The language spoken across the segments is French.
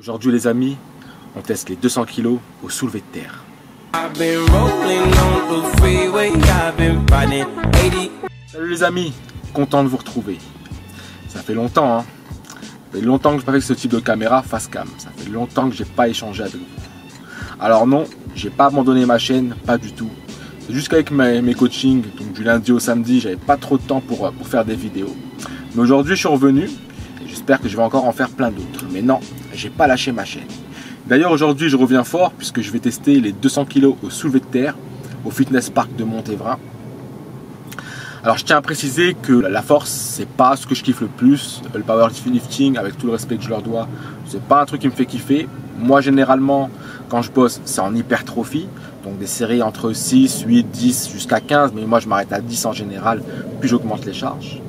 Aujourd'hui les amis, on teste les 200 kg au soulevé de terre. Salut les amis, content de vous retrouver. Ça fait longtemps, hein. Ça fait longtemps que je n'ai pas fait ce type de caméra face cam. Ça fait longtemps que j'ai pas échangé avec vous. Alors non, j'ai pas abandonné ma chaîne, pas du tout. C'est juste qu'avec mes coachings, donc du lundi au samedi, j'avais pas trop de temps pour faire des vidéos. Mais aujourd'hui je suis revenu et j'espère que je vais encore en faire plein d'autres. Mais non, j'ai pas lâché ma chaîne. D'ailleurs aujourd'hui je reviens fort puisque je vais tester les 200 kg au soulevé de terre au Fitness Park de Montévrain. Alors je tiens à préciser que la force c'est pas ce que je kiffe le plus. Le powerlifting, avec tout le respect que je leur dois, c'est pas un truc qui me fait kiffer. Moi généralement quand je bosse c'est en hypertrophie, donc des séries entre 6, 8, 10 jusqu'à 15, mais moi je m'arrête à 10 en général, puis j'augmente les charges.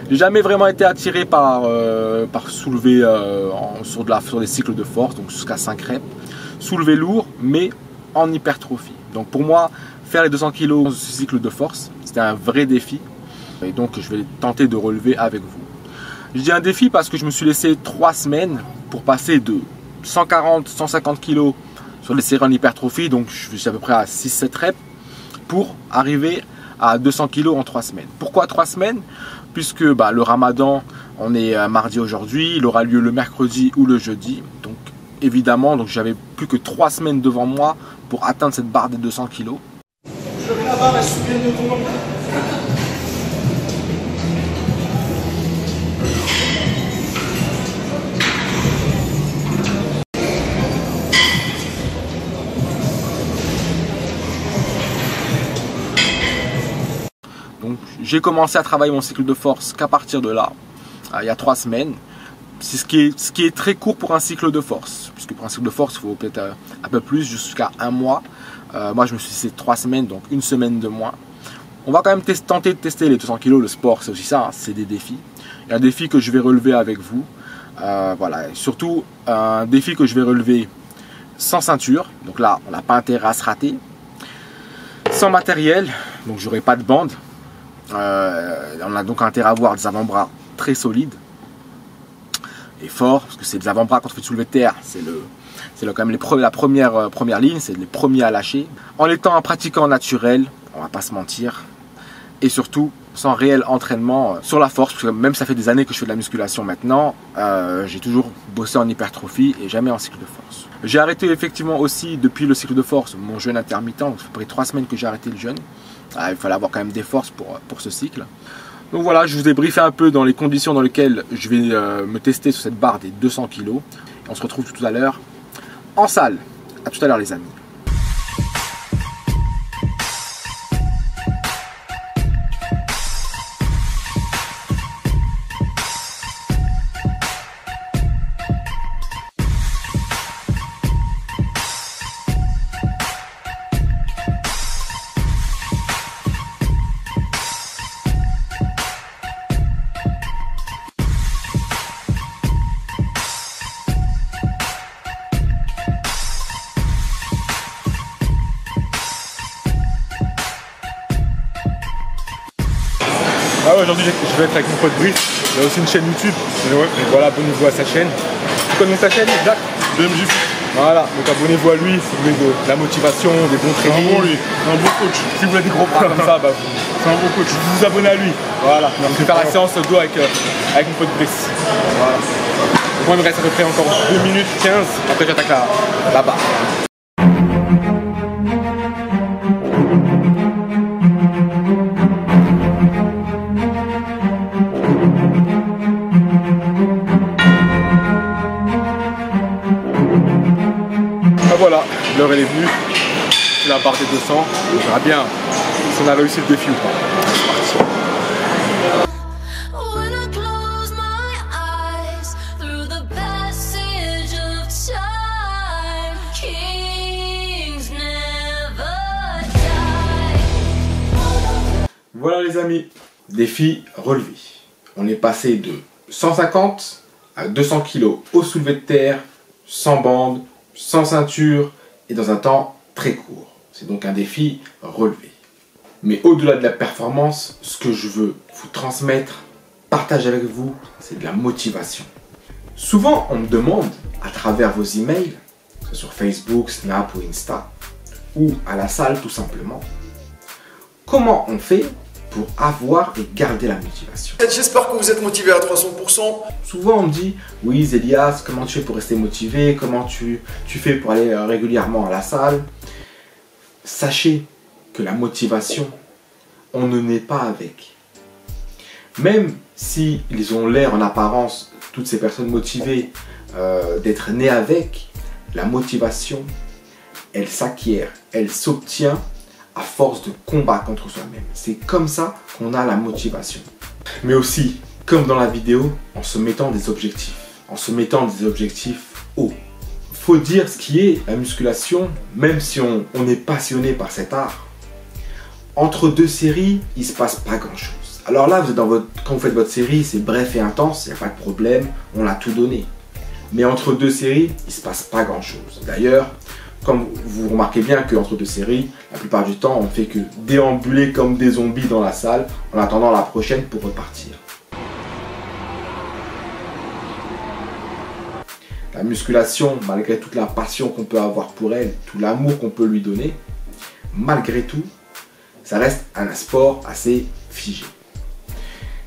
J'ai jamais vraiment été attiré par soulever sur des cycles de force, donc jusqu'à 5 reps. Soulever lourd, mais en hypertrophie. Donc pour moi, faire les 200 kg dans ce cycle de force, c'était un vrai défi. Et donc je vais tenter de relever avec vous. Je dis un défi parce que je me suis laissé 3 semaines pour passer de 140, 150 kg sur les séries en hypertrophie. Donc je suis à peu près à 6-7 reps pour arriver à 200 kg en 3 semaines. Pourquoi 3 semaines? Puisque le ramadan, on est mardi aujourd'hui, il aura lieu le mercredi ou le jeudi. Donc évidemment, j'avais plus que 3 semaines devant moi pour atteindre cette barre des 200 kg. Je vais là-bas, la souvienne de ton nom. Donc j'ai commencé à travailler mon cycle de force qu'à partir de là, il y a 3 semaines. C'est ce qui est très court pour un cycle de force, puisque pour un cycle de force il faut peut-être un peu plus, jusqu'à un mois. Moi je me suis laissé 3 semaines, donc une semaine de moins. On va quand même tenter de tester les 200 kg, le sport c'est aussi ça, hein, c'est des défis. Il y a un défi que je vais relever avec vous, voilà, et surtout un défi que je vais relever sans ceinture, donc là on n'a pas intérêt à se rater, sans matériel, donc j'aurai pas de bande. On a donc intérêt à avoir des avant-bras très solides et forts, parce que c'est des avant-bras quand on fait du soulevé de terre, c'est quand même la première ligne, c'est les premiers à lâcher. En étant un pratiquant naturel, on va pas se mentir, et surtout sans réel entraînement sur la force, parce que même ça fait des années que je fais de la musculation maintenant, j'ai toujours bossé en hypertrophie et jamais en cycle de force. J'ai arrêté effectivement aussi depuis le cycle de force mon jeûne intermittent, donc ça fait à peu près 3 semaines que j'ai arrêté le jeûne. Il fallait avoir quand même des forces pour ce cycle. Donc voilà, je vous ai briefé un peu dans les conditions dans lesquelles je vais me tester sur cette barre des 200 kg. On se retrouve tout à l'heure en salle. A tout à l'heure les amis. Aujourd'hui je vais être avec mon pote Brice, il a aussi une chaîne YouTube, et voilà, abonnez-vous à sa chaîne. Tu connais ta chaîne, Jacques? BMJ. Voilà, donc abonnez-vous à lui si vous voulez de la motivation, des bons trainings. C'est un bon lui, c'est un bon coach. Si vous voulez des gros bras comme ça, c'est un bon coach. Vous vous abonnez à lui. Voilà, donc je vais faire la séance de dos avec mon pote Brice. Voilà. Donc moi il me reste à peu près encore 2 minutes 15, après j'attaque la barre. Voilà, l'heure elle est venue, c'est la barre des 200, on verra bien si on a réussi le défi ou pas. Voilà les amis, défi relevé. On est passé de 150 à 200 kg au soulevé de terre, sans bande, sans ceinture et dans un temps très court. C'est donc un défi relevé. Mais au-delà de la performance, ce que je veux vous transmettre, partager avec vous, c'est de la motivation. Souvent, on me demande, à travers vos emails, que ce soit sur Facebook, Snap ou Insta, ou à la salle tout simplement, comment on fait pour avoir et garder la motivation. J'espère que vous êtes motivé à 300%. Souvent on me dit, oui Zélias, comment tu fais pour rester motivé, comment tu fais pour aller régulièrement à la salle. Sachez que la motivation, on ne naît pas avec. Même si ils ont l'air en apparence, toutes ces personnes motivées, d'être nées avec, la motivation, elle s'acquiert, elle s'obtient à force de combat contre soi-même. C'est comme ça qu'on a la motivation. Mais aussi, comme dans la vidéo, en se mettant des objectifs. En se mettant des objectifs hauts. Faut dire ce qui est la musculation, même si on est passionné par cet art. Entre deux séries, il ne se passe pas grand chose. Alors là, quand vous faites votre série, c'est bref et intense, il n'y a pas de problème, on a tout donné. Mais entre deux séries, il ne se passe pas grand chose. D'ailleurs, comme vous remarquez bien qu'entre deux séries, la plupart du temps, on ne fait que déambuler comme des zombies dans la salle en attendant la prochaine pour repartir. La musculation, malgré toute la passion qu'on peut avoir pour elle, tout l'amour qu'on peut lui donner, malgré tout, ça reste un sport assez figé.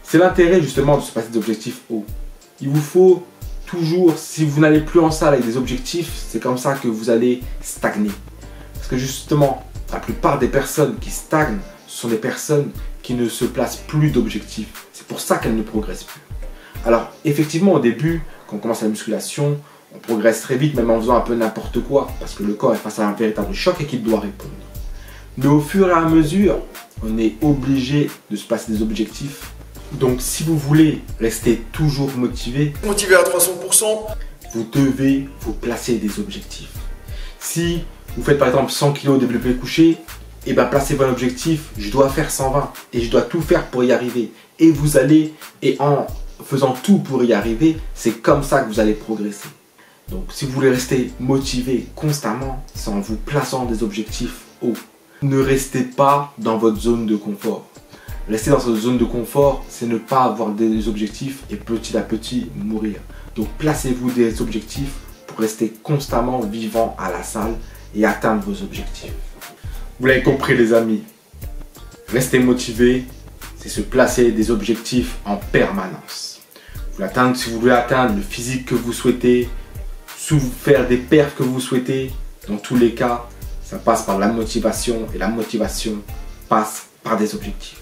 C'est l'intérêt justement de se passer des objectifs hauts. Il vous faut toujours, si vous n'allez plus en salle avec des objectifs, c'est comme ça que vous allez stagner. Parce que justement, la plupart des personnes qui stagnent, ce sont des personnes qui ne se placent plus d'objectifs. C'est pour ça qu'elles ne progressent plus. Alors effectivement, au début, quand on commence la musculation, on progresse très vite, même en faisant un peu n'importe quoi, parce que le corps est face à un véritable choc et qu'il doit répondre. Mais au fur et à mesure, on est obligé de se passer des objectifs. Donc si vous voulez rester toujours motivé Motivé à 300%. vous devez vous placer des objectifs. Si vous faites par exemple 100 kg développé couché, et bien placez-vous un objectif, je dois faire 120 et je dois tout faire pour y arriver. Et vous allez, et en faisant tout pour y arriver, c'est comme ça que vous allez progresser. Donc si vous voulez rester motivé constamment, c'est en vous plaçant des objectifs hauts. Ne restez pas dans votre zone de confort. Rester dans cette zone de confort, c'est ne pas avoir des objectifs et petit à petit mourir. Donc placez-vous des objectifs pour rester constamment vivant à la salle et atteindre vos objectifs. Vous l'avez compris les amis, rester motivé, c'est se placer des objectifs en permanence. Si vous voulez atteindre le physique que vous souhaitez, faire des perfs que vous souhaitez, dans tous les cas, ça passe par la motivation et la motivation passe par des objectifs.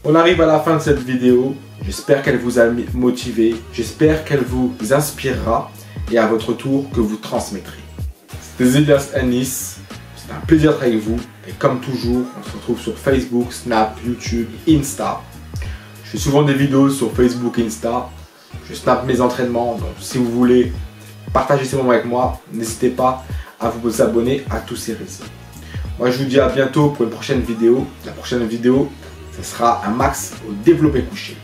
On arrive à la fin de cette vidéo, j'espère qu'elle vous a motivé, j'espère qu'elle vous inspirera et à votre tour que vous transmettrez. C'était Zélias Ennis, c'est un plaisir d'être avec vous et comme toujours, on se retrouve sur Facebook, Snap, YouTube, Insta. Je fais souvent des vidéos sur Facebook, Insta, je snap mes entraînements, donc si vous voulez partager ces moments avec moi, n'hésitez pas à vous abonner à tous ces réseaux. Moi je vous dis à bientôt pour une prochaine vidéo. La prochaine vidéo, ce sera un max au développé couché.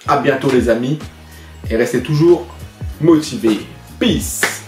A bientôt les amis et restez toujours motivés. Peace!